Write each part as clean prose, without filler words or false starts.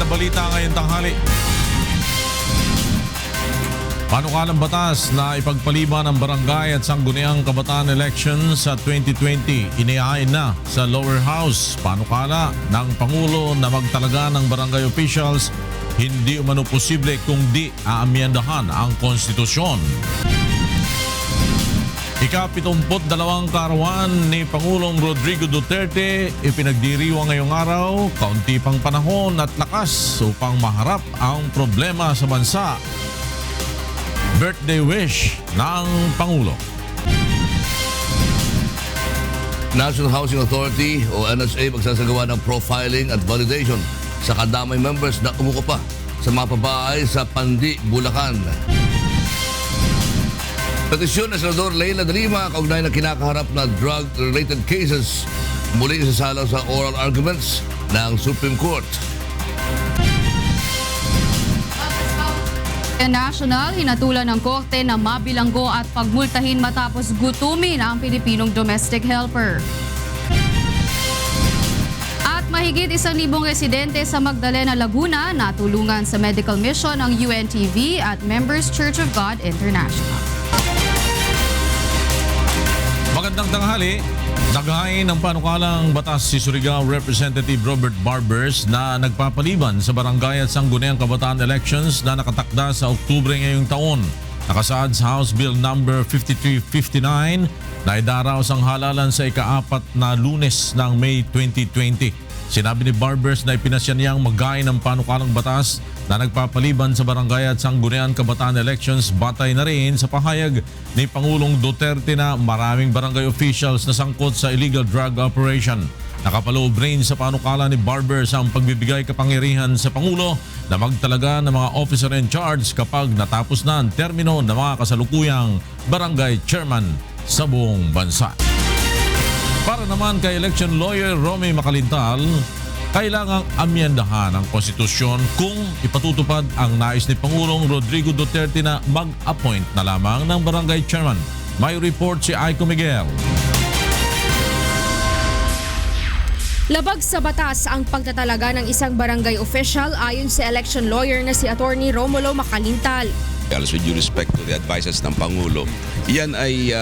na balita ngayong tanghali. Panukalang batas na ipagpaliban ang barangay at sangguniang kabataan elections sa 2020 inihain na sa lower house. Panukala ng Pangulo na magtalaga ng barangay officials hindi umano posible kung di aamyendahan ang konstitusyon. Ika-72 kaarawan ni Pangulong Rodrigo Duterte ipinagdiriwang ngayong araw, kaunti pang panahon at lakas upang maharap ang problema sa bansa. Birthday wish ng Pangulo. National Housing Authority o NHA magsasagawa ng profiling at validation sa kadamay members na umuko pa sa mga pabahay sa Pandi, Bulacan. Petisyon na Senador Leila de Lima kaugnay na kinakaharap na drug-related cases muli isasalang sa oral arguments ng Supreme Court. National, hinatulan ng korte na mabilanggo at pagmultahin matapos gutumin ang Pilipinong domestic helper. At mahigit 1,000 residente sa Magdalena, Laguna natulungan sa medical mission ng UNTV at Members Church of God International. Magandang tanghali. Naghain ng panukalang batas si Surigao Representative Robert Barbers na nagpapaliban sa barangay at sangguniang kabataan elections na nakatakda sa Oktubre ngayong taon. Nakasaad sa House Bill number 5359 na idaraos ang halalan sa ika-4 na Lunes ng May 2020. Sinabi ni Barbers na ipinasya niyang maghain ng panukalang batas na nagpapaliban sa barangay at sangguniang kabataan elections batay na rin sa pahayag ni Pangulong Duterte na maraming barangay officials na sangkot sa illegal drug operation. Nakapaloob rin sa panukala ni Barbers ang pagbibigay kapangyarihan sa Pangulo na magtalaga ng mga officer in charge kapag natapos na ang termino ng mga kasalukuyang barangay chairman sa buong bansa. Para naman kay election lawyer Romy Macalintal, kailangang amyendahan ang konstitusyon kung ipatutupad ang nais ni Pangulong Rodrigo Duterte na mag-appoint na lamang ng barangay chairman. May report si Aiko Miguel. Labag sa batas ang pagtatalaga ng isang barangay official ayon sa election lawyer na si Attorney Romulo Macalintal. With due respect to the advices ng Pangulo, yan ay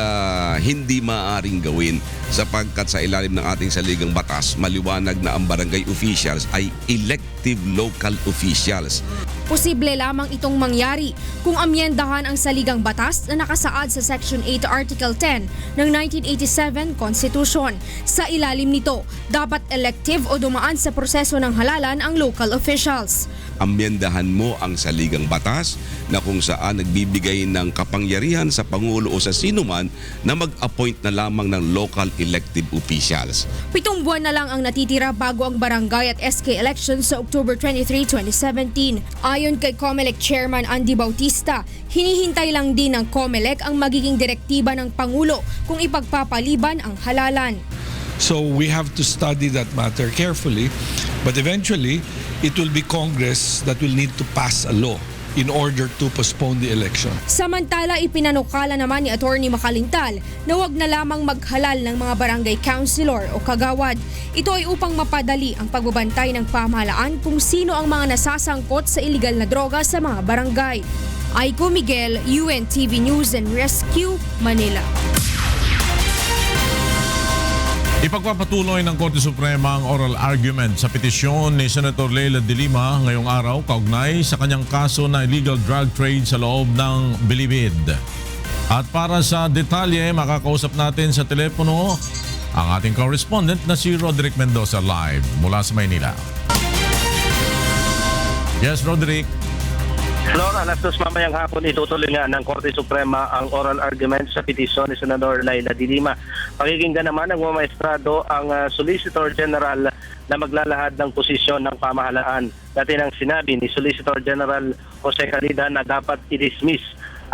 hindi maaaring gawin sapagkat sa ilalim ng ating saligang batas, maliwanag na ang barangay officials ay elective local officials. Posible lamang itong mangyari kung amyendahan ang saligang batas na nakasaad sa Section 8 Article 10 ng 1987 Constitution. Sa ilalim nito, dapat elective o dumaan sa proseso ng halalan ang local officials. Amyendahan mo ang saligang batas na kung saan nagbibigay ng kapangyarihan sa Pangulo o sa sino man na mag-appoint na lamang ng local elective officials. 7 buwan na lang ang natitira bago ang barangay at SK elections sa October 23, 2017. Ayon kay COMELEC Chairman Andy Bautista, hinihintay lang din ng COMELEC ang magiging direktiba ng Pangulo kung ipagpapaliban ang halalan. So we have to study that matter carefully, but eventually it will be Congress that will need to pass a law in order to postpone the election. Samantala, ipinanukala naman ni Attorney Macalintal na wag na lamang maghalal ng mga barangay councilor o kagawad. Ito ay upang mapadali ang pagbabantay ng pamahalaan kung sino ang mga nasasangkot sa iligal na droga sa mga barangay. Aiko Miguel, UNTV News and Rescue, Manila. Ipagpapatuloy ng Korte Suprema ang oral argument sa petisyon ni Senator Leila de Lima ngayong araw kaugnay sa kanyang kaso na illegal drug trade sa loob ng Bilibid. At para sa detalye, makakausap natin sa telepono ang ating correspondent na si Roderick Mendoza live mula sa Maynila. Yes, Roderick. Flor, alas 2 mamayang hapon itutuloy nga ng Korte Suprema ang oral argument sa petisyon ni Senador Leila de Lima. Pakikinggan naman ng mga maestrado ang Solicitor General na maglalahad ng posisyon ng pamahalaan. Dati nang sinabi ni Solicitor General Jose Calida na dapat i-dismiss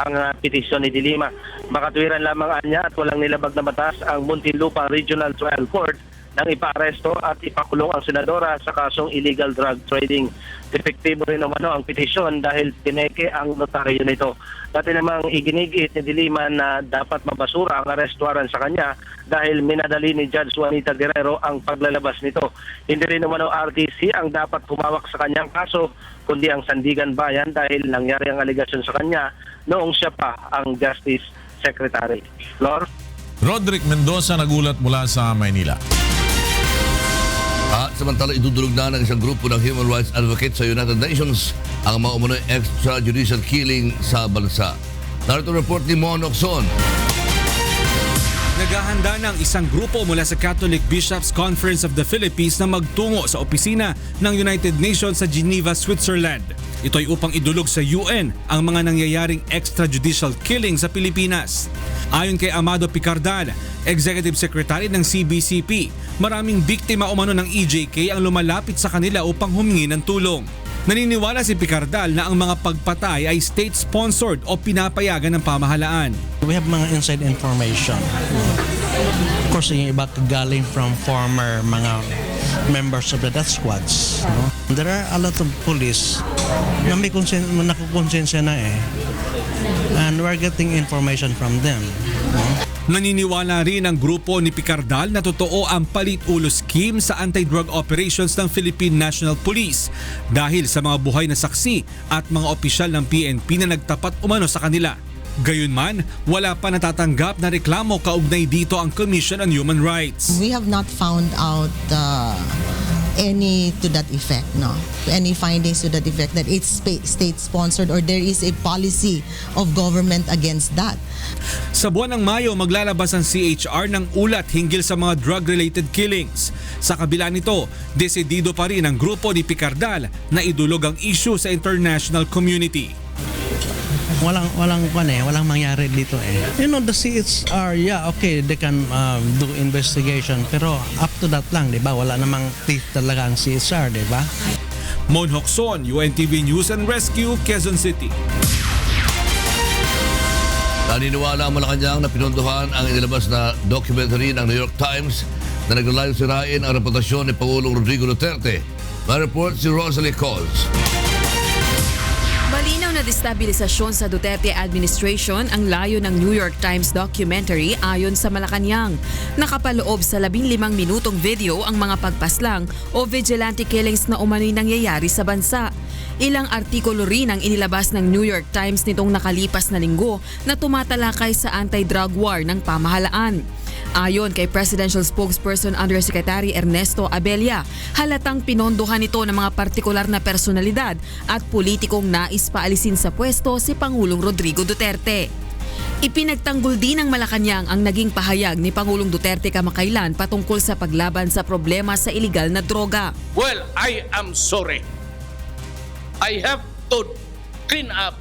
ang petisyon ni de Lima. Makatwiran lamang niya at walang nilabag na batas ang Muntinlupa Regional Trial Court nang ipaaresto at ipakulong ang senadora sa kasong illegal drug trading. Epektibo rin naman ang petisyon dahil pineke ang notaryo nito. Dati namang iginigit ni De Lima na dapat mabasura ang arrest warrant sa kanya dahil minadali ni Judge Juanita Guerrero ang paglalabas nito. Hindi rin naman ang RTC ang dapat humawak sa kanyang kaso, kundi ang Sandigan Bayan dahil nangyari ang aligasyon sa kanya noong siya pa ang Justice Secretary. Lord? Roderick Mendoza nagulat mula sa Maynila. At samantala idudulog na ng isang grupo ng human rights advocates sa United Nations ang mga umunoy extrajudicial killing sa bansa. Narito report ni Mon Ocson. Naghahanda ng isang grupo mula sa Catholic Bishops Conference of the Philippines na magtungo sa opisina ng United Nations sa Geneva, Switzerland. Ito ay upang idulog sa UN ang mga nangyayaring extrajudicial killing sa Pilipinas. Ayon kay Amado Picardal, Executive Secretary ng CBCP, maraming biktima umano ng EJK ang lumalapit sa kanila upang humingi ng tulong. Naniniwala si Picardal na ang mga pagpatay ay state-sponsored o pinapayagan ng pamahalaan. We have mga inside information. Of course, yung iba galing from former mga members of the death squads. There are a lot of police na may nakukonsensya na and we're getting information from them. Naniniwala rin ang grupo ni Picardal na totoo ang palit-ulo scheme sa anti-drug operations ng Philippine National Police dahil sa mga buhay na saksi at mga opisyal ng PNP na nagtapat umano sa kanila. Gayunman, wala pa natatanggap na reklamo kaugnay dito ang Commission on Human Rights. We have not found out any to that effect, no? Any findings to that effect that it's state-sponsored or there is a policy of government against that. Sa buwan ng Mayo, maglalabas ang CHR ng ulat hinggil sa mga drug-related killings. Sa kabila nito, desidido pa rin ang grupo ni Picardal na idulog ang issue sa international community. Walang mangyari dito . You know, the CHR, yeah, okay, they can do investigation, pero up to that lang, di ba? Wala namang teeth talaga ang CHR, di ba? Mon Hocson, UNTV News and Rescue, Quezon City. Naniniwala ang Malacanang na pinunduhan ang inilabas na documentary ng New York Times na naglalayong sirain ang reputasyon ni Pangulong Rodrigo Duterte. May report si Rosalie Coles. Malinaw na destabilisasyon sa Duterte administration ang layo ng New York Times documentary ayon sa Malacanang. Nakapaloob sa 15 minutong video ang mga pagpaslang o vigilante killings na umano'y nangyayari sa bansa. Ilang artikulo rin ang inilabas ng New York Times nitong nakalipas na linggo na tumatalakay sa anti-drug war ng pamahalaan. Ayon kay Presidential Spokesperson Undersecretary Ernesto Abella, halatang pinondohan ito ng mga partikular na personalidad at politikong nais paalisin sa pwesto si Pangulong Rodrigo Duterte. Ipinagtanggol din ng Malacanang ang naging pahayag ni Pangulong Duterte kamakailan patungkol sa paglaban sa problema sa iligal na droga. Well, I am sorry. I have to clean up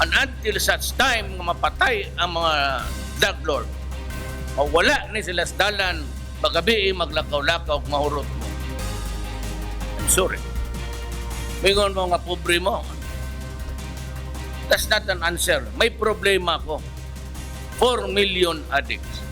and until such time mapatay ang mga drug lord. Mawala ni sila sa dalan, magabi maglakaw-lakaw mahurot mo. I'm sorry. Mingon mo nga pobre mo. That's not an answer. May problema ko. 4 million addicts.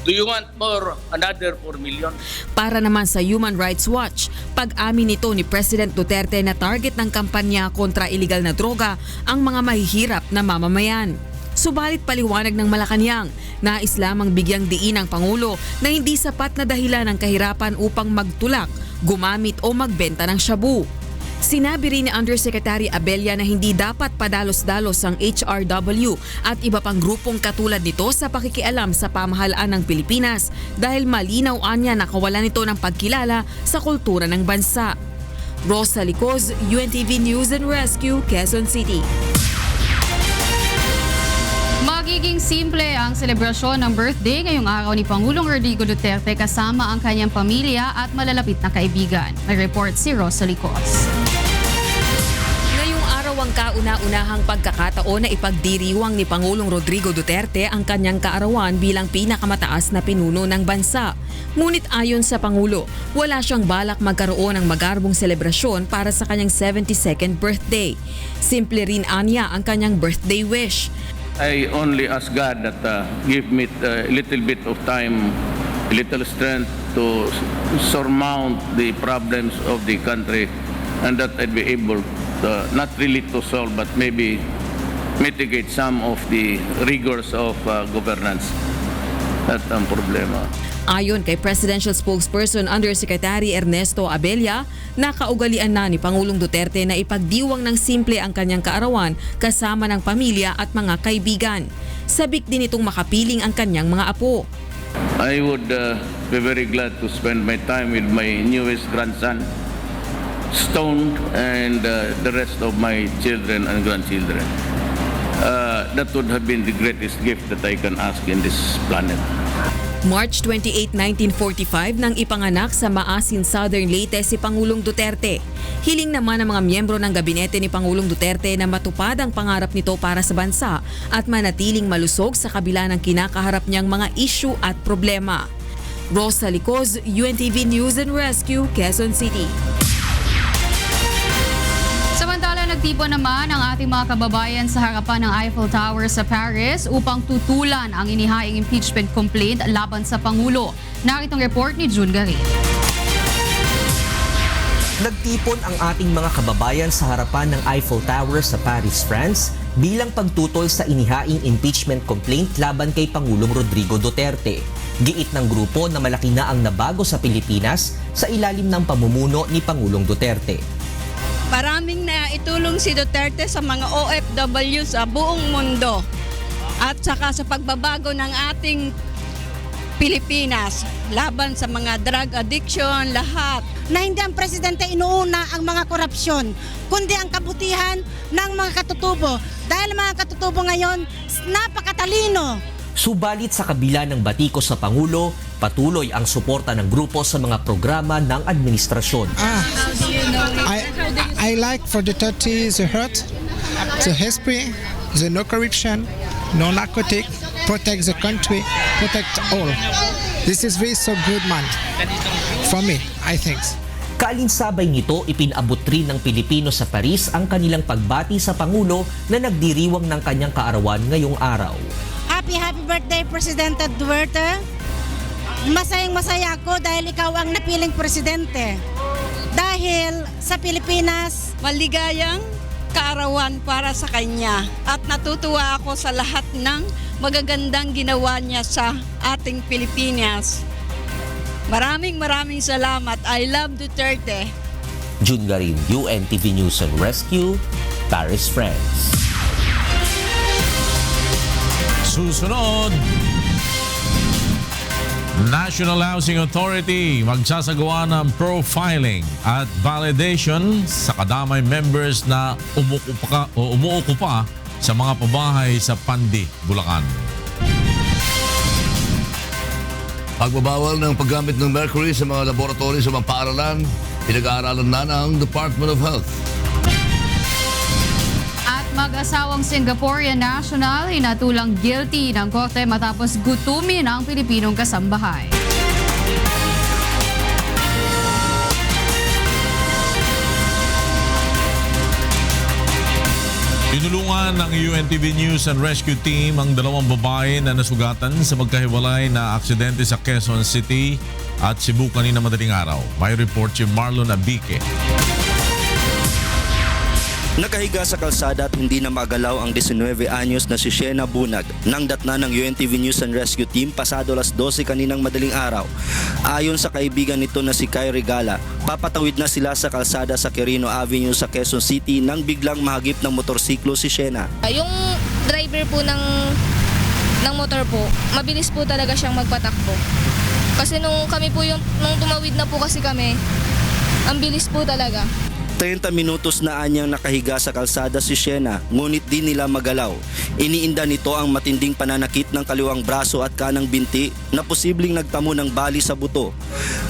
Do you want more, another 4 million? Para naman sa Human Rights Watch, pag-amin nito ni President Duterte na target ng kampanya kontra iligal na droga ang mga mahihirap na mamamayan. Subalit paliwanag ng Malacanang, nais lamang bigyang diin ang Pangulo na hindi sapat na dahilan ng kahirapan upang magtulak, gumamit o magbenta ng shabu. Sinabi rin ni Undersecretary Abella na hindi dapat padalos-dalos ang HRW at iba pang grupong katulad nito sa pakikialam sa pamahalaan ng Pilipinas dahil malinaw anya na kawalan nito ng pagkilala sa kultura ng bansa. Rosalie Coz, UNTV News and Rescue, Quezon City. Magiging simple ang selebrasyon ng birthday ngayong araw ni Pangulong Rodrigo Duterte kasama ang kanyang pamilya at malalapit na kaibigan. May report si Rosalie Coz. Ngayong araw ang kauna-unahang pagkakataon na ipagdiriwang ni Pangulong Rodrigo Duterte ang kanyang kaarawan bilang pinakamataas na pinuno ng bansa. Ngunit ayon sa Pangulo, wala siyang balak magkaroon ng magarbong selebrasyon para sa kanyang 72nd birthday. Simple rin anya ang kanyang birthday wish. I only ask God that give me a little bit of time little strength to surmount the problems of the country, and that I'd be able to, not really to solve, but maybe mitigate some of the rigors of governance. At ang problema. Ayon kay Presidential Spokesperson Undersecretary Ernesto Abella, nakaugalian na ni Pangulong Duterte na ipagdiwang ng simple ang kanyang kaarawan kasama ng pamilya at mga kaibigan. Sabik din itong makapiling ang kanyang mga apo. I would be very glad to spend my time with my newest grandson, Stone, and the rest of my children and grandchildren. That would have been the greatest gift that I can ask in this planet. March 28, 1945 nang ipanganak sa Maasin, Southern Leyte si Pangulong Duterte. Hiling naman ng mga miyembro ng gabinete ni Pangulong Duterte na matupad ang pangarap nito para sa bansa at manatiling malusog sa kabila ng kinakaharap niyang mga issue at problema. Rosa Licoz, UNTV News and Rescue, Quezon City. Samantala, nagtipon naman ang ating mga kababayan sa harapan ng Eiffel Tower sa Paris upang tutulan ang inihaing impeachment complaint laban sa Pangulo. Naritong report ni June Garin. Nagtipon ang ating mga kababayan sa harapan ng Eiffel Tower sa Paris, France bilang pagtutol sa inihaing impeachment complaint laban kay Pangulong Rodrigo Duterte. Giit ng grupo na malaki na ang nabago sa Pilipinas sa ilalim ng pamumuno ni Pangulong Duterte. Maraming na itulong si Duterte sa mga OFW sa buong mundo at saka sa pagbabago ng ating Pilipinas laban sa mga drug addiction, lahat. Na hindi ang presidente inuuna ang mga korupsyon, kundi ang kabutihan ng mga katutubo. Dahil mga katutubo ngayon, napakatalino. Subalit sa kabila ng batiko sa Pangulo, patuloy ang suporta ng grupo sa mga programa ng administrasyon. I like for Duterte the heart, the history, the no corruption, no narcotic, protect the country, protect all. This is very so good man for me, I think. Kaalinsabay nito, ipinabot rin ng Pilipino sa Paris ang kanilang pagbati sa Pangulo na nagdiriwang ng kanyang kaarawan ngayong araw. Happy birthday, Presidente Duterte. Masayang-masaya ako dahil ikaw ang napiling presidente. Dahil sa Pilipinas, Maligayang kaarawan para sa kanya at natutuwa ako sa lahat ng magagandang ginawa niya sa ating Pilipinas. Maraming salamat. I love Duterte. June Garin, UNTV News and Rescue, Paris, France. Susunod, National Housing Authority magsasagawa ng profiling at validation sa kadamay members na umuukupa sa mga pabahay sa Pandi, Bulacan. Pagbabawal ng paggamit ng mercury sa mga laboratory sa mga paaralan, pinag-aaralan na ng Department of Health. At mag-asawang Singaporean national hinatulang guilty ng korte matapos gutumin ang Pilipinong kasambahay. Tinulungan ng UNTV News and Rescue Team ang dalawang babae na nasugatan sa magkahiwalay na aksidente sa Quezon City at Cebu kanina madaling araw. May report si Marlon Abique. Nakahiga sa kalsada at hindi na magalaw ang 19 anyos na si Shena Bunag nang datna ng UNTV News and Rescue Team pasado alas 12 kaninang madaling araw. Ayon sa kaibigan nito na si Kai Regala, papatawid na sila sa kalsada sa Quirino Avenue sa Quezon City nang biglang mahagip ng motorsiklo si Shena. Yung driver po ng motor po, mabilis po talaga siyang magpatakbo. Kasi nung tumawid na po kasi kami, ang bilis po talaga. 30 minutos na anyang nakahiga sa kalsada si Shena, ngunit di nila magalaw. Iniinda nito ang matinding pananakit ng kaliwang braso at kanang binti na posibleng nagtamo ng bali sa buto.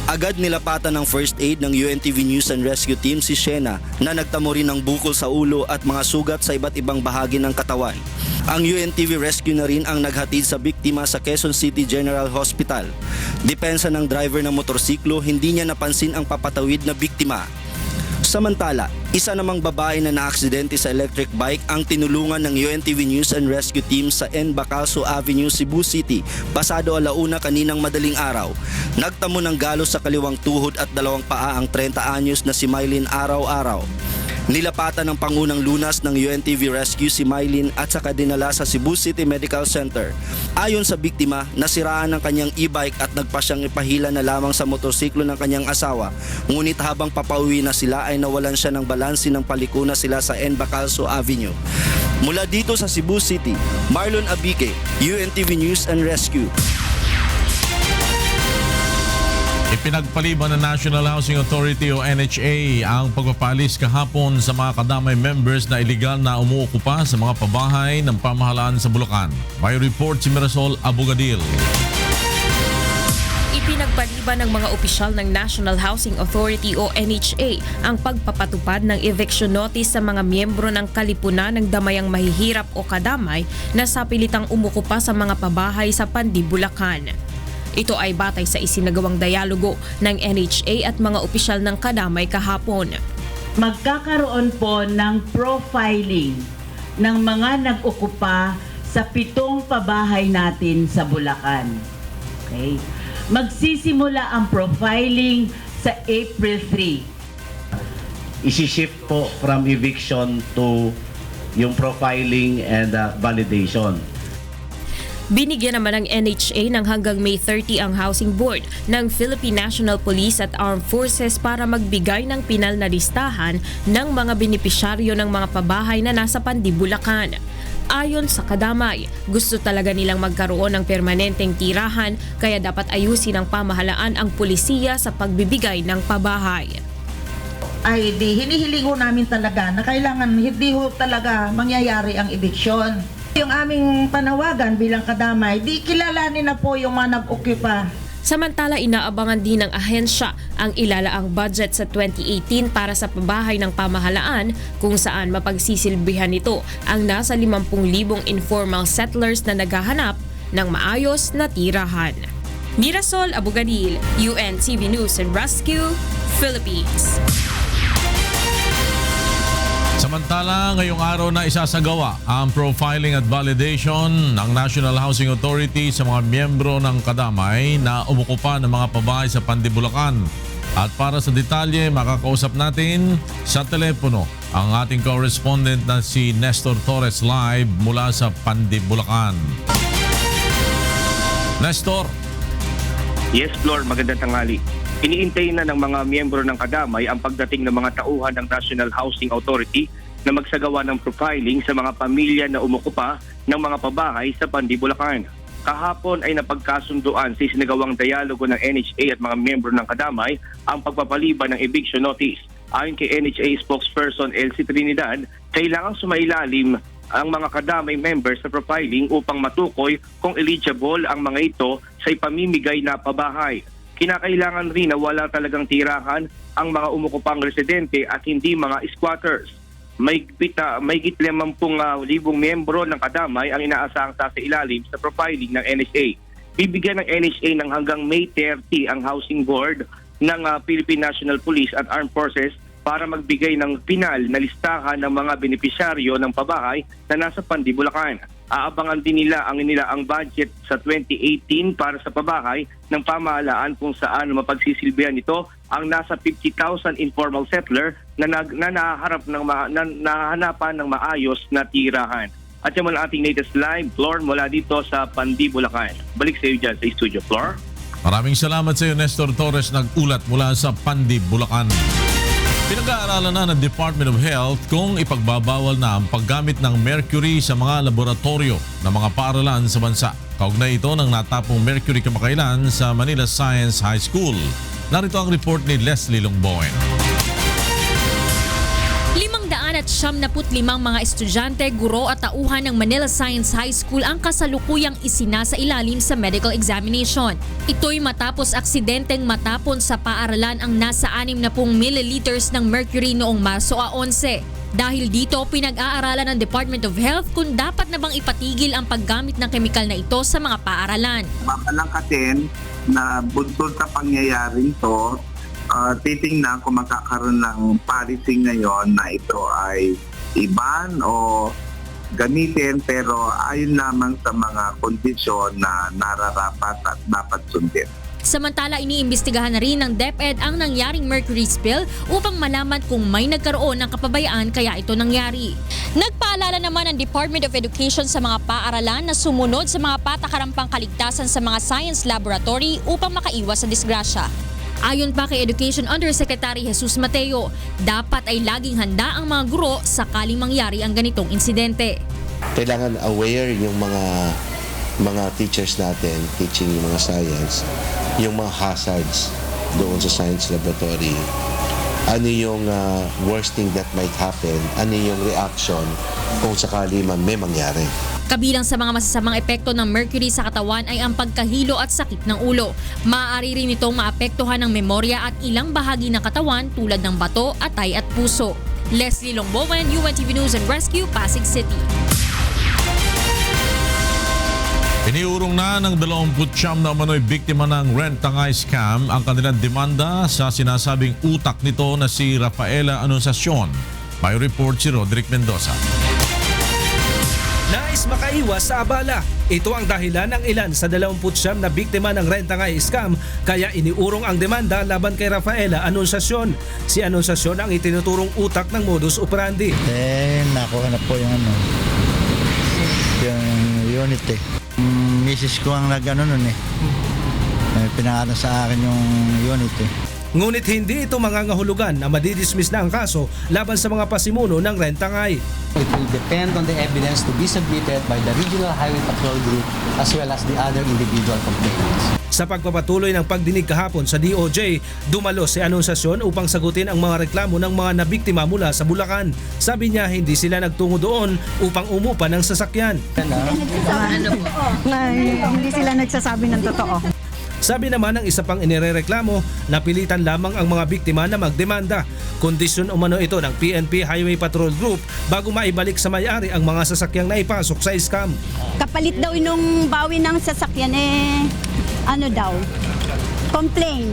Agad nilapatan ng first aid ng UNTV News and Rescue Team si Shena na nagtamo rin ng bukol sa ulo at mga sugat sa iba't ibang bahagi ng katawan. Ang UNTV Rescue na rin ang naghatid sa biktima sa Quezon City General Hospital. Depensa ng driver ng motorsiklo, hindi niya napansin ang papatawid na biktima. Samantala, Isa namang babae na naaksidente sa electric bike ang tinulungan ng UNTV News and Rescue Team sa N. Bacalso Avenue, Cebu City, pasado 1:00 kaninang madaling araw. Nagtamo ng galos sa kaliwang tuhod at dalawang paa ang 30 anyos na si Mylene Araw-Araw. Nilapatan ng pangunang lunas ng UNTV Rescue si Mylene at saka dinala sa Cebu City Medical Center. Ayon sa biktima, nasiraan ng kanyang e-bike at nagpa siyang ipahila na lamang sa motorsiklo ng kanyang asawa. Ngunit habang papauwi na sila ay nawalan siya ng balanse ng paliko na sila sa N. Bacalso Avenue. Mula dito sa Cebu City, Marlon Abique, UNTV News and Rescue. Ipinagpaliban ng National Housing Authority o NHA ang pagpapalis kahapon sa mga kadamay members na iligal na umuokupa sa mga pabahay ng pamahalaan sa Bulacan. May report si Mirasol Abogadil. Ipinagpaliban ng mga opisyal ng National Housing Authority o NHA ang pagpapatupad ng eviction notice sa mga miyembro ng kalipunan ng damayang mahihirap o kadamay na sapilitang umukupa sa mga pabahay sa Pandi, Bulacan. Ito ay batay sa isinagawang dialogo ng NHA at mga opisyal ng kadamay kahapon. Magkakaroon po ng profiling ng mga nag-okupa sa 7 pabahay natin sa Bulacan. Okay? Magsisimula ang profiling sa April 3. Isi-shift po from eviction to yung profiling and validation. Binigyan naman ng NHA ng hanggang May 30 ang Housing Board ng Philippine National Police at Armed Forces para magbigay ng pinal na listahan ng mga benepisyaryo ng mga pabahay na nasa Pandi, Bulacan. Ayon sa kadamay, gusto talaga nilang magkaroon ng permanenteng tirahan kaya dapat ayusin ng pamahalaan ang pulisiya sa pagbibigay ng pabahay. Ay hinihiling ho namin talaga na kailangan hindi ho talaga mangyayari ang eviction. Yung aming panawagan bilang kadamay, di kilalanin na po yung mga nag-occupy. Samantala, inaabangan din ng ahensya ang ilalaang budget sa 2018 para sa pabahay ng pamahalaan kung saan mapagsisilbihan nito ang nasa 50,000 informal settlers na naghahanap ng maayos na tirahan. Mirasol Abogadil, UNTV News and Rescue, Philippines. Samantala, ngayong araw na isasagawa ang profiling at validation ng National Housing Authority sa mga miyembro ng kadamay na umukupa ng mga pabahay sa Pandi, Bulacan. At para sa detalye, makakausap natin sa telepono ang ating correspondent na si Nestor Torres live mula sa Pandi, Bulacan. Nestor. Yes, Flor, magandang tanghali. Iniintay na ng mga miyembro ng kadamay ang pagdating ng mga tauhan ng National Housing Authority na magsagawa ng profiling sa mga pamilya na umukupa ng mga pabahay sa Pandi, Bulacan. Kahapon ay napagkasunduan sa isinagawang dialogo ng NHA at mga miyembro ng kadamay ang pagpapaliban ng eviction notice. Ayon kay NHA spokesperson Elsie Trinidad, kailangang sumailalim ang mga kadamay members sa profiling upang matukoy kung eligible ang mga ito sa ipamimigay na pabahay. Kinakailangan rin na wala talagang tirahan ang mga umukupang residente at hindi mga squatters. May 50,000 miyembro ng kadamay ang inaasahang sa ilalim sa profiling ng NHA. Bibigyan ng NHA ng hanggang May 30 ang Housing Board ng Philippine National Police at Armed Forces para magbigay ng pinal na listahan ng mga benepisyaryo ng pabahay na nasa Pandi, Bulacan. Aabangan din nila ang budget sa 2018 para sa pabahay ng pamahalaan kung saan mapagsisilbihan nito ang nasa 50,000 informal settler na nahahanapan ng maayos na tirahan. At yan ang ating latest live, Flor, mula dito sa Pandi, Bulacan. Balik sa iyo dyan sa studio, Flor. Maraming salamat sa iyo, Nestor Torres, nag-ulat mula sa Pandi, Bulacan. Pinag-aaralan na ng Department of Health kung ipagbabawal na ang paggamit ng mercury sa mga laboratorio ng mga paaralan sa bansa. Kaugnay ito ng natapong mercury kamakailan sa Manila Science High School. Narito ang report ni Leslie Longboen. 575 mga estudyante, guro at tauhan ng Manila Science High School ang kasalukuyang isinasa ilalim sa medical examination. Ito'y matapos aksidenteng matapon sa paaralan ang nasa 60 milliliters ng mercury noong Marso 11. Dahil dito, pinag-aaralan ng Department of Health kung dapat na bang ipatigil ang paggamit ng kemikal na ito sa mga paaralan. Mapalangkatin na buntod sa pangyayaring to titingnan kung magkakaroon ng policy ngayon na ito ay iban o gamitin, pero ayon lamang sa mga kondisyon na nararapat at dapat sundin. Samantala, iniimbestigahan na rin ng DepEd ang nangyaring mercury spill upang malaman kung may nagkaroon ng kapabayaan kaya ito nangyari. Nagpaalala naman ang Department of Education sa mga paaralan na sumunod sa mga patakaran pangkaligtasan sa mga science laboratory upang makaiwas sa disgrasya. Ayon pa kay Education Undersecretary Jesus Mateo, dapat ay laging handa ang mga guro sakaling mangyari ang ganitong insidente. Kailangan aware yung mga teachers natin teaching yung mga science, yung mga hazards doon sa science laboratory. Ano yung worst thing that might happen? Ano yung reaction kung sakali man may mangyari? Kabilang sa mga masasamang epekto ng mercury sa katawan ay ang pagkahilo at sakit ng ulo. Maaari rin itong maapektuhan ng memorya at ilang bahagi ng katawan tulad ng bato, atay at puso. Leslie Longbowen, UNTV News and Rescue, Pasig City. Iniurong na ng 29 na umano'y biktima ng rent-a-ngay scam ang kanilang demanda sa sinasabing utak nito na si Rafaela Anunciacion. May report si Roderick Mendoza. Nais makaiwas sa abala. Ito ang dahilan ng ilan sa 29 na biktima ng rent-a-ngay scam, kaya iniurong ang demanda laban kay Rafaela Anunciacion. Si Anunciacion ang itinuturong utak ng modus operandi. Nakuha na po yung unit Misis ko ang nag-ano nun pinangano sa akin yung unit Ngunit hindi ito mangangahulugan na madidismiss na ang kaso laban sa mga pasimuno ng rent-a-ngay. It will depend on the evidence to be submitted by the Regional Highway Patrol Group as well as the other individual complainants. Sa pagpapatuloy ng pagdinig kahapon sa DOJ, dumalo si Anunciacion upang sagutin ang mga reklamo ng mga nabiktima mula sa Bulacan. Sabi niya hindi sila nagtungo doon upang umupa ng sasakyan. Hindi sila nagsasabi ng totoo. Sabi naman ng isa pang inirereklamo, napilitan lamang ang mga biktima na magdemanda. Kondisyon umano ito ng PNP Highway Patrol Group bago maibalik sa may-ari ang mga sasakyang naipasok sa scam. Kapalit daw inong bawi ng sasakyan complain.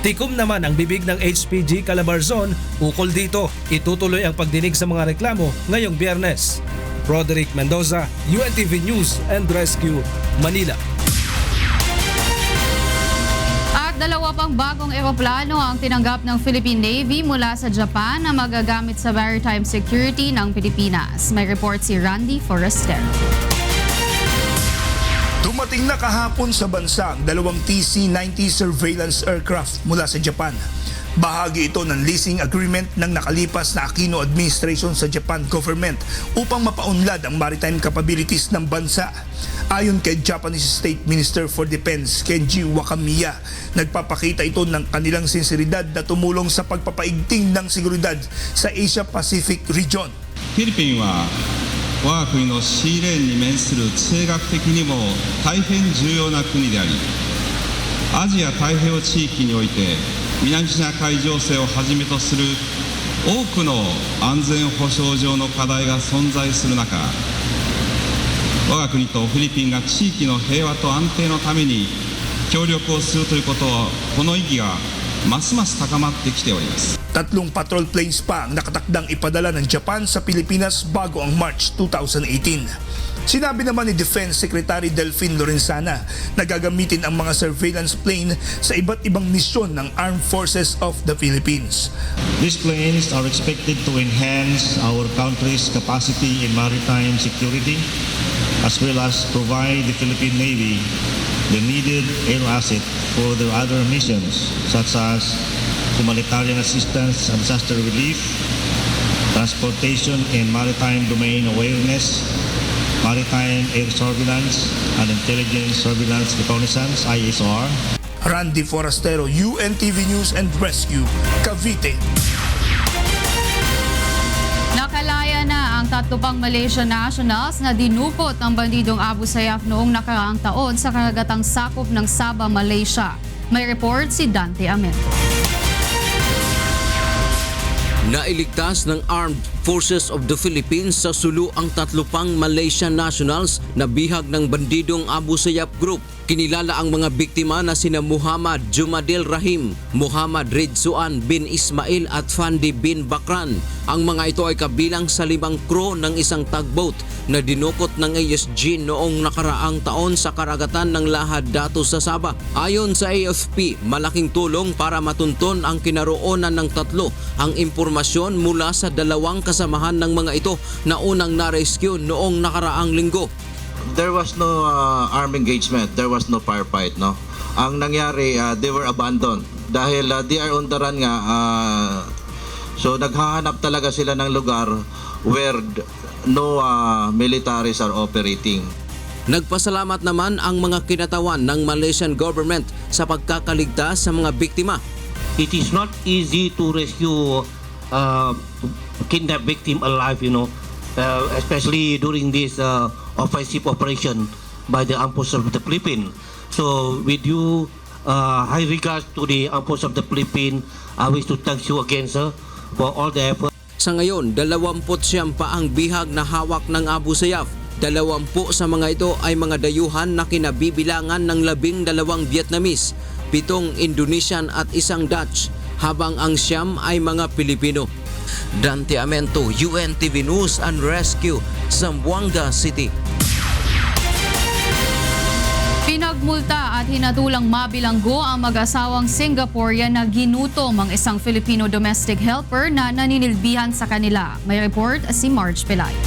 Tikom naman ang bibig ng HPG Calabarzon ukol dito. Itutuloy ang pagdinig sa mga reklamo ngayong Biyernes. Roderick Mendoza, UNTV News and Rescue, Manila. At dalawa pang bagong eroplano ang tinanggap ng Philippine Navy mula sa Japan na magagamit sa maritime security ng Pilipinas. May report si Randy Forrester. Dumating na kahapon sa bansa ang dalawang TC-90 surveillance aircraft mula sa Japan. Bahagi ito ng leasing agreement ng nakalipas na Aquino administration sa Japan government upang mapaunlad ang maritime capabilities ng bansa. Ayon kay Japanese State Minister for Defense Kenji Wakamiya, nagpapakita ito ng kanilang sinseridad na tumulong sa pagpapaigting ng seguridad sa Asia-Pacific region. Philippines 我が国のシーレーンに面する地政学的にも大変重要な国であり、アジア太平洋地域において南シナ海情勢をはじめとする多くの安全保障上の課題が存在する中、我が国とフィリピンが地域の平和と安定のために協力をするということは、この意義がますます高まってきております。Tatlong patrol planes pa ang nakatakdang ipadala ng Japan sa Pilipinas bago ang March 2018. Sinabi naman ni Defense Secretary Delfin Lorenzana na gagamitin ang mga surveillance plane sa iba't ibang misyon ng Armed Forces of the Philippines. These planes are expected to enhance our country's capacity in maritime security as well as provide the Philippine Navy the needed air asset for their other missions such as humanitarian assistance and disaster relief, transportation and maritime domain awareness, maritime air surveillance and intelligence surveillance reconnaissance, ISR. Randy Forastero, UNTV News and Rescue, Cavite. Nakalaya na ang tatlo pang Malaysian nationals na dinukot ng bandidong Abu Sayyaf noong nakaraang taon sa karagatang sakop ng Sabah, Malaysia. May report si Dante Amento. Nailigtas ng Armed Forces of the Philippines sa sulo ang 3 pang Malaysian nationals na bihag ng bandidong Abu Sayyaf Group. Kinilala ang mga biktima na sina Muhammad Jumadil Rahim, Muhammad Ridzuan bin Ismail at Fandi bin Bakran. Ang mga ito ay kabilang sa 5 crew ng isang tugboat na dinukot ng ASG noong nakaraang taon sa karagatan ng Lahad Datu sa Sabah. Ayon sa AFP, malaking tulong para matunton ang kinaroonan ng 3 ang impormasyon mula sa 2 kasamahan ng mga ito na unang na-rescue noong nakaraang linggo. There was no armed engagement, there was no firefight, no. Ang nangyari, they were abandoned dahil they are on the run nga. So naghahanap talaga sila ng lugar where no militaries are operating. Nagpasalamat naman ang mga kinatawan ng Malaysian government sa pagkakaligtas sa mga biktima. It is not easy to rescue kidnap victim alive, especially during this offensive operation by the Armed Forces of the Philippines. So with you, high regards to the Armed Forces of the Philippines, I wish to thank you again, sir, for all the effort. Sa ngayon, 29 pa ang bihag na hawak ng Abu Sayyaf. 20 sa mga ito ay mga dayuhan na kinabibilangan ng 12 Vietnamese, 7 Indonesian at 1 Dutch, habang ang 9 ay mga Pilipino. Dante Amento, UNTV News and Rescue, Zamboanga City. Pinagmulta at hinatulang mabilanggo ang mag-asawang Singaporean na ginutom ang isang Filipino domestic helper na naninilbihan sa kanila. May report si Marge Pelay.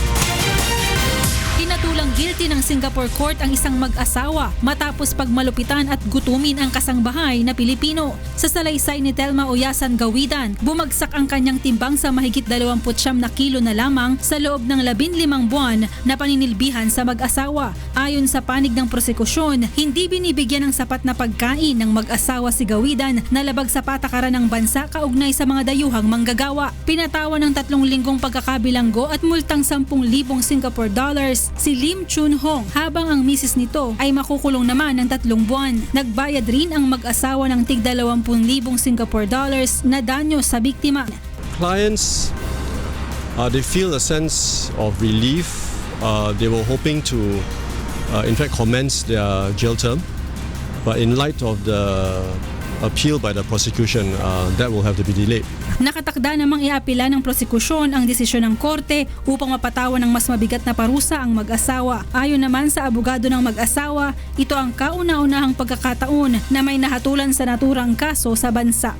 Tinatulang guilty ng Singapore Court ang isang mag-asawa matapos pagmalupitan at gutumin ang kasangbahay na Pilipino. Sa salaysay ni Telma Oyasan Gawidan, bumagsak ang kanyang timbang sa mahigit 29 na kilo na lamang sa loob ng 15 buwan na paninilbihan sa mag-asawa. Ayon sa panig ng prosekusyon, hindi binibigyan ng sapat na pagkain ng mag-asawa si Gawidan na labag sa patakaran ng bansa kaugnay sa mga dayuhang manggagawa. Pinatawan ng 3 linggong pagkakabilanggo at multang 10,000 Singapore dollars si Lim Chun Hong, habang ang misis nito ay makukulong naman ng 3 buwan. Nagbayad rin ang mag-asawa ng tig 20,000 Singapore dollars na danyo sa biktima. Clients, they feel a sense of relief. They were hoping to, in fact, commence their jail term, but in light of the appeal by the prosecution, that will have to be delayed. Nakatakda namang iapila ng prosekusyon ang desisyon ng korte upang mapatawan ng mas mabigat na parusa ang mag-asawa. Ayon naman sa abogado ng mag-asawa, ito ang kauna-unahang pagkakataon na may nahatulan sa naturang kaso sa bansa.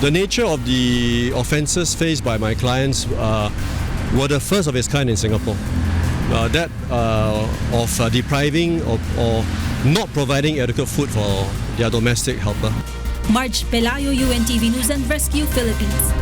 The nature of the offences faced by my clients were the first of its kind in Singapore. That of depriving or not providing adequate food for their domestic helper. Marge Pelayo, UNTV News and Rescue, Philippines.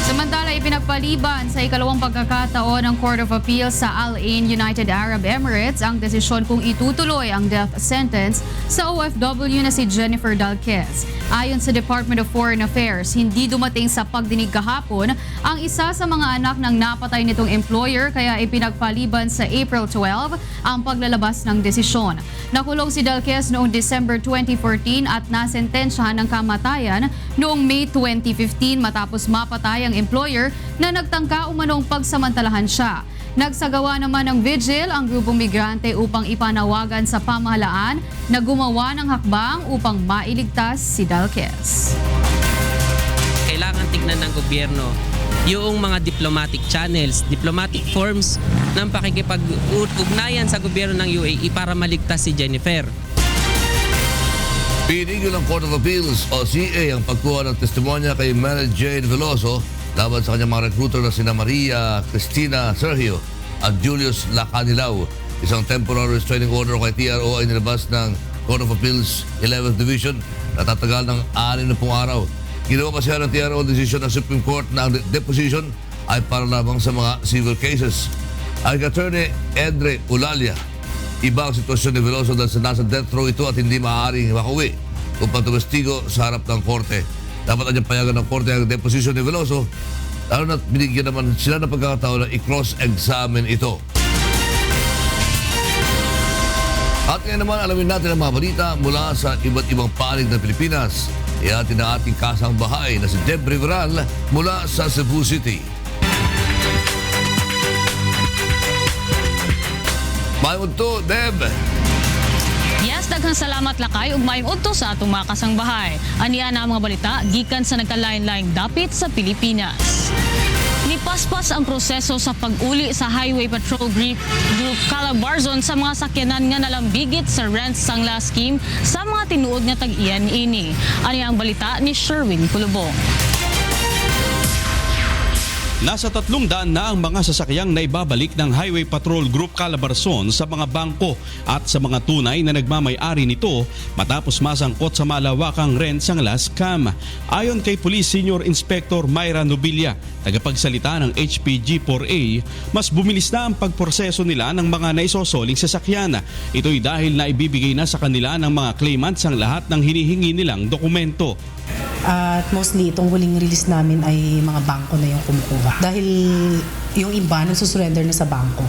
Samantala, ipinagpaliban sa ikalawang pagkakataon ng Court of Appeal sa Al Ain, United Arab Emirates ang desisyon kung itutuloy ang death sentence sa OFW na si Jennifer Dalquez. Ayon sa Department of Foreign Affairs, hindi dumating sa pagdinig kahapon ang isa sa mga anak ng napatay nitong employer, kaya ipinagpaliban sa April 12 ang paglalabas ng desisyon. Nakulong si Dalquez noong December 2014 at nasentensyahan ng kamatayan noong May 2015 matapos mapatay ang employer na nagtangka umanong pagsamantalahan siya. Nagsagawa naman ng vigil ang grupong migrante upang ipanawagan sa pamahalaan na gumawa ng hakbang upang mailigtas si Dalquez. Kailangan tignan ng gobyerno yung mga diplomatic channels, diplomatic forms ng pakikipag-ugnayan sa gobyerno ng UAE para maligtas si Jennifer. Pinigil ng Court of Appeals o CA ang pagkuha ng testimonya kay Mary Jane Veloso laban sa kanyang mga recruiter na sina Maria Cristina Sergio at Julius Lacanilao. Isang temporary restraining order kay TRO ay nilabas ng Court of Appeals 11th Division na tatagal ng 60 araw. Ginawa pa siya ng TRO decision ng Supreme Court na ang deposition ay para lamang sa mga civil cases. Ang attorney Edre Ulalia, iba ang sitwasyon ni Veloso dahil sa nasa death row ito at hindi maaaring makauwi upang tumestigo sa harap ng korte. Dapat anyang payagan ng korte ang deposition ni Veloso, lalo na binigyan naman sila ng pagkakataon na i-cross-examine ito. At ngayon naman alamin natin ang mga balita mula sa iba't ibang panig ng Pilipinas. Iyatin na ating kasangbahay na si Deb Riveral mula sa Cebu City. Mayong udto, Deb! Yes, daghang salamat lakay ug maayong udto sa atong mga kasangbahay. Aniya na ang mga balita gikan sa nagkalain-laing dapit sa Pilipinas. Nipaspas ang proseso sa pag-uli sa Highway Patrol Group Calabarzon sa mga sakyanan nga nalambigit sa rent sangla scheme sa mga tinuod nga tag-iyan ini. Aniya ang balita ni Sherwin Kulubong. Nasa 300 na ang mga sasakyang naibabalik ng Highway Patrol Group Calabarzon sa mga bangko at sa mga tunay na nagmamay-ari nito matapos masangkot sa malawakang rent sangla scam. Ayon kay Police Senior Inspector Myra Nobilia, tagapagsalita ng HPG4A, mas bumilis na ang pagproseso nila ng mga naisosoling sasakyan. Ito'y dahil na ibibigay na sa kanila ng mga claimants ang lahat ng hinihingi nilang dokumento. At mostly itong huling release namin ay mga bangko na yung kumukuha. Dahil yung iba nagsusurrender na sa bangko.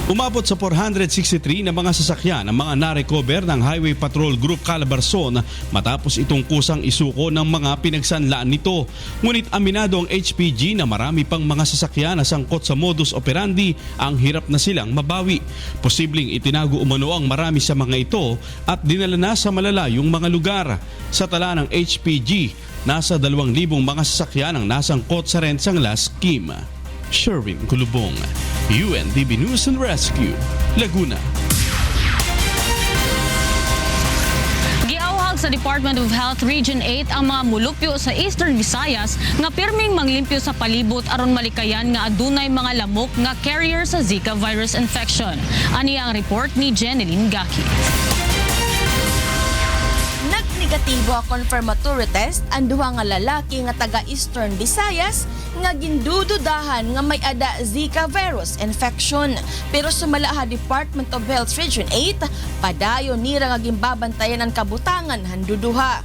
Umabot sa 463 na mga sasakyan ang mga na-recover ng Highway Patrol Group Calabarzon matapos itong kusang isuko ng mga pinagsanlaan nito. Ngunit aminado ang HPG na marami pang mga sasakyan na sangkot sa modus operandi ang hirap na silang mabawi. Posibleng itinago umano ang marami sa mga ito at dinala na sa malalayong mga lugar. Sa tala ng HPG, nasa 2,000 mga sasakyan ang nasangkot sa rent sangla scheme. Sherwin Kulubong, UNTV News and Rescue, Laguna. Giawhag sa Department of Health Region 8 ang mga mulupyo sa Eastern Visayas nga pirming manglimpyo sa palibot aron malikayan nga adunay mga lamok nga carrier sa Zika virus infection. Ani ang report ni Jeneline Gaki. Negatibo ang confirmatory test ang duha nga lalaki nga taga Eastern Visayas nga gindududahan nga may ada Zika virus infection. Pero sumala ha Department of Health Region 8, padayon nira nga gimbabantayan ang kabutangan handuduha.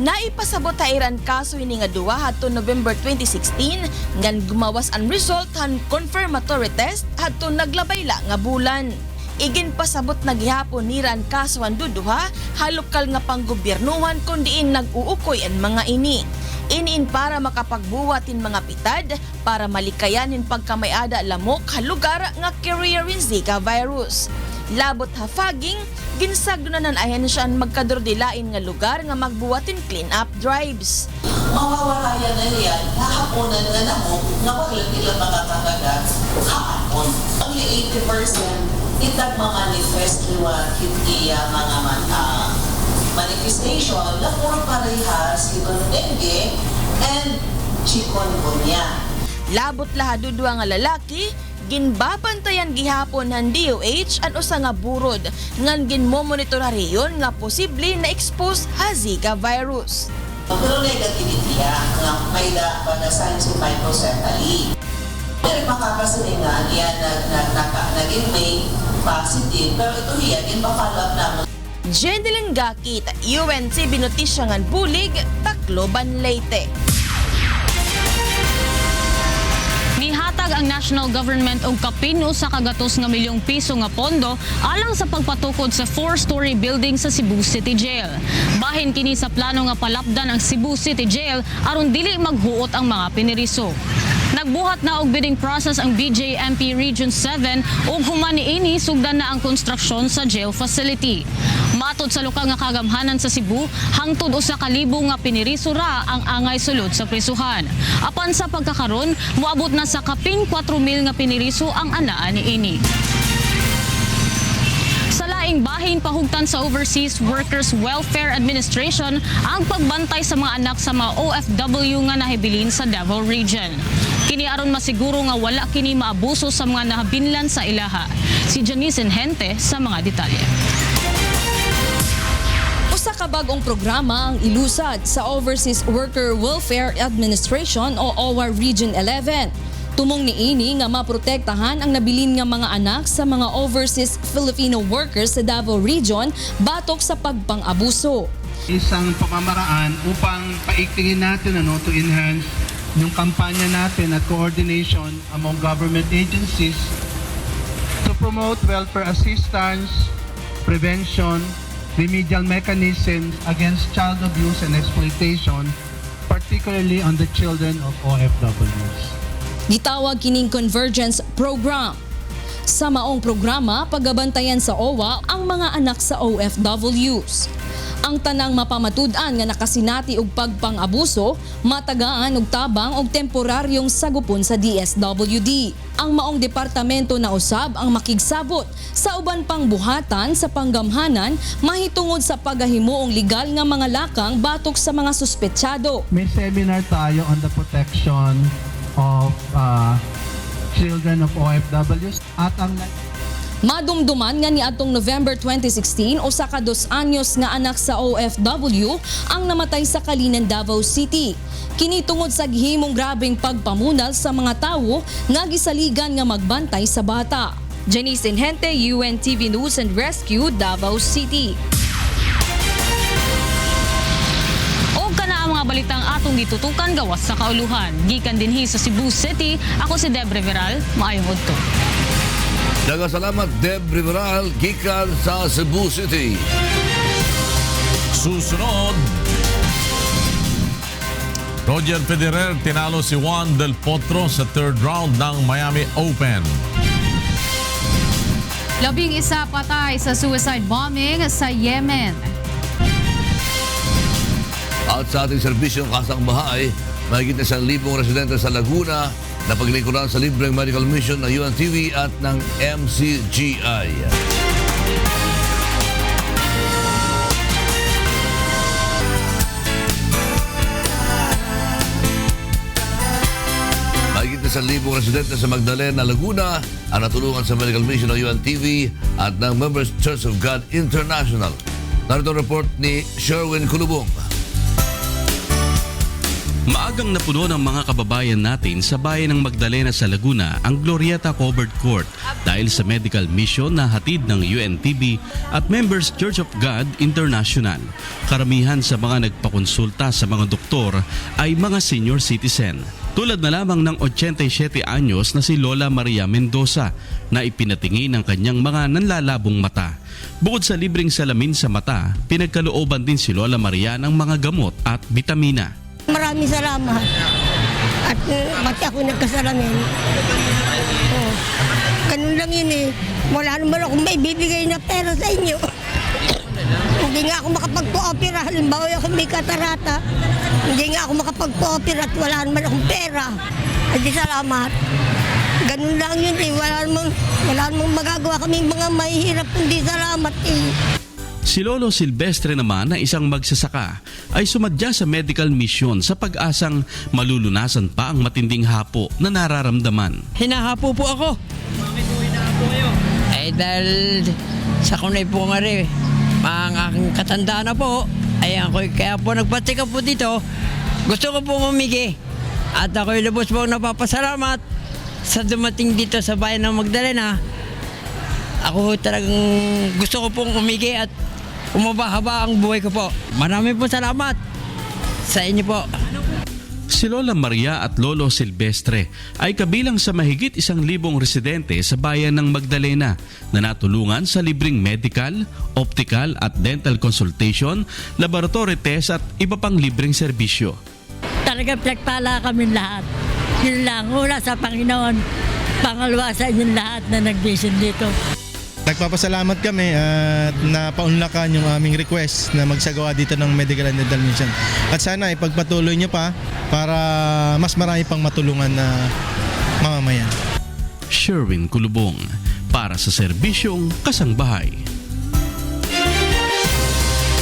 Naipasabot ha iran kaso ini nga duha hadto November 2016 ngan gumawas ang result han confirmatory test hadto naglabayla nga bulan. Iginpasabot na gihapon niran kaso ang duduha halukal nga panggobyernuhan kun diin nag-uukoy ang mga ini. Iniin para makapagbuwatin mga pitad para malikayanin pagkamayada lamok halugar nga carrier in Zika virus. Labot hafaging, ginsagdunanan ayan siya ang magkadordilain nga lugar nga magbuwatin clean-up drives. Mawawalayan na yan, nahaponan na lamok nga wala nila makakagagat hapon. Only 80% itag ma-manifest liwa hindi mga manifestation na puro parehas itong dengue and chikungunya. Labot lahadudwa nga lalaki, ginbabantayan gihapon ng DOH ang usa nga burod ngan ginmomonitorariyon nga posible na expose ha Zika virus. Pero negativity nga may da pa na signs of microcephaly. Pero makakasiling nga niya naging may positive, pero ito hiya, ginpa-follow up naman. Jeneline Gaki, UNTV Notisyangan Bulig, Tacloban, Leyte. Nihatag ang national government og kapin usa ka gatos nga milyong piso nga pondo alang sa pagpatukod sa 4-story building sa Cebu City Jail. Bahin kini sa plano nga palapdan ang Cebu City Jail aron dili maghuot ang mga piniriso. Nagbuhat na og bidding process ang BJMP Region 7 ug human niini sugdan na ang konstruksyon sa jail facility. Matod sa lokal nga kagamhanan sa Cebu, hangtod usa ka libo nga piniriso ra ang angay sulod sa prisuhan. Apan sa pagkakaron, moabot na sa kaping 4,000 nga piniriso ang anaa niini. Sa laing bahin pahugtan sa Overseas Workers Welfare Administration ang pagbantay sa mga anak sa mga OFW nga nahibilin sa Davao Region. Kini aron masiguro nga wala kini maabuso sa mga nahabinlan sa ilaha. Si Janice Hente sa mga detalye. Usa ka bag-ong programa ang ilusad sa Overseas Worker Welfare Administration o OWA Region 11. Tumong niini nga maprotektahan ang nabilin nga mga anak sa mga overseas Filipino workers sa Davao Region batok sa pagpang-abuso. Isang pamamaraan upang paigtingin natin to enhance yung kampanya natin at coordination among government agencies to promote welfare assistance, prevention, remedial mechanisms against child abuse and exploitation, particularly on the children of OFWs. Gitawag kining Convergence Program. Sa maong programa, pagabantayan sa OWA ang mga anak sa OFWs. Ang tanang mapamatud-an nga nakasinati og pagpang-abuso, matagaan og tabang og temporaryong sagupon sa DSWD. Ang maong departamento na usab ang makigsabot sa uban pang buhatan sa panggamhanan mahitungod sa paghahimuong legal nga mga lakang batok sa mga suspetsyado. May seminar tayo on the protection of children of OFWs at ang Madumduman nga ni atong November 2016 usa ka 2 anyos nga anak sa OFW ang namatay sa Kalinan, Davao City. Kini tungod sa gihimong grabeng pagpamunal sa mga tawo nga gisaligan nga magbantay sa bata. Janice Inhente, UNTV News and Rescue, Davao City. O kana ang mga balitang atong gitutukan gawas sa kauluhan. Gikan dinhi sa Cebu City, ako si Debre Veral, maayong adto. Salamat Deb Riveral, gikan sa Cebu City. Susunod, Roger Federer tinalo si Juan Del Potro sa third round ng Miami Open. 11 patay sa suicide bombing sa Yemen. At sa ating serbisyong kasangbahay, mahigit na 1,000 residente sa Laguna na paglingkuran sa libreng medical mission ng UNTV at ng MCGI. Mahigit na 1,000 residente sa Magdalena, Laguna ang natulungan sa medical mission ng UNTV at ng Members Church of God International. Narito ang report ni Sherwin Kulubong. Maagang napuno ng mga kababayan natin sa bayan ng Magdalena sa Laguna ang Glorieta Covered Court dahil sa medical mission na hatid ng UNTV at Members Church of God International. Karamihan sa mga nagpakonsulta sa mga doktor ay mga senior citizen. Tulad na lamang ng 87 anyos na si Lola Maria Mendoza na ipinatingin ang kanyang mga nanlalabong mata. Bukod sa libreng salamin sa mata, pinagkalooban din si Lola Maria ng mga gamot at bitamina. Maraming salamat. At pati ako nagkasalamin. Oh. Ganun lang yun eh. Wala naman akong may bibigay na pera sa inyo. Hindi nga ako makapagpo-opera. Halimbawa ako may katarata. Hindi nga ako makapagpo-opera at wala naman akong pera. At di salamat. Ganun lang yun eh. Wala namang magagawa kami mga mahihirap kundi salamat eh. Si Lolo Silvestre naman na isang magsasaka ay sumadya sa medical mission sa pag-asang malulunasan pa ang matinding hapo na nararamdaman. Hinahapo po ako. Bakit po hinahapo kayo? Dahil sa kunay po nga rin, ang aking katandaan na po, kaya po nagpatika po dito, gusto ko po umigi. At ako'y lubos po napapasalamat sa dumating dito sa bayan ng Magdalena. Ako talagang gusto ko pong umigi at umabahaba ang buhay ko po. Maraming po salamat sa inyo po. Si Lola Maria at Lolo Silvestre ay kabilang sa mahigit 1,000 residente sa bayan ng Magdalena na natulungan sa libreng medical, optical at dental consultation, laboratory test at iba pang libreng serbisyo. Talagang pinagpala kami lahat. Yun lang, una sa Panginoon, pangalawa sa inyong lahat na nag-vision dito. Nagpapasalamat kami at napaunlakan yung aming request na magsagawa dito ng medical and dental mission. At sana ipagpatuloy nyo pa para mas marami pang matulungan na mamamayan. Sherwin Kulubong para sa serbisyong kasangbahay.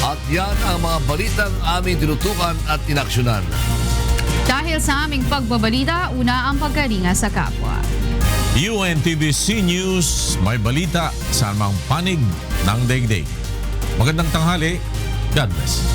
At yan ang mga balitang aming tinutukan at inaksyonan. Dahil sa aming pagbabalita, una ang pagkalinga sa kapwa. UNTVC News, may balita sa anumang panig ng daigdig. Magandang tanghali. God bless.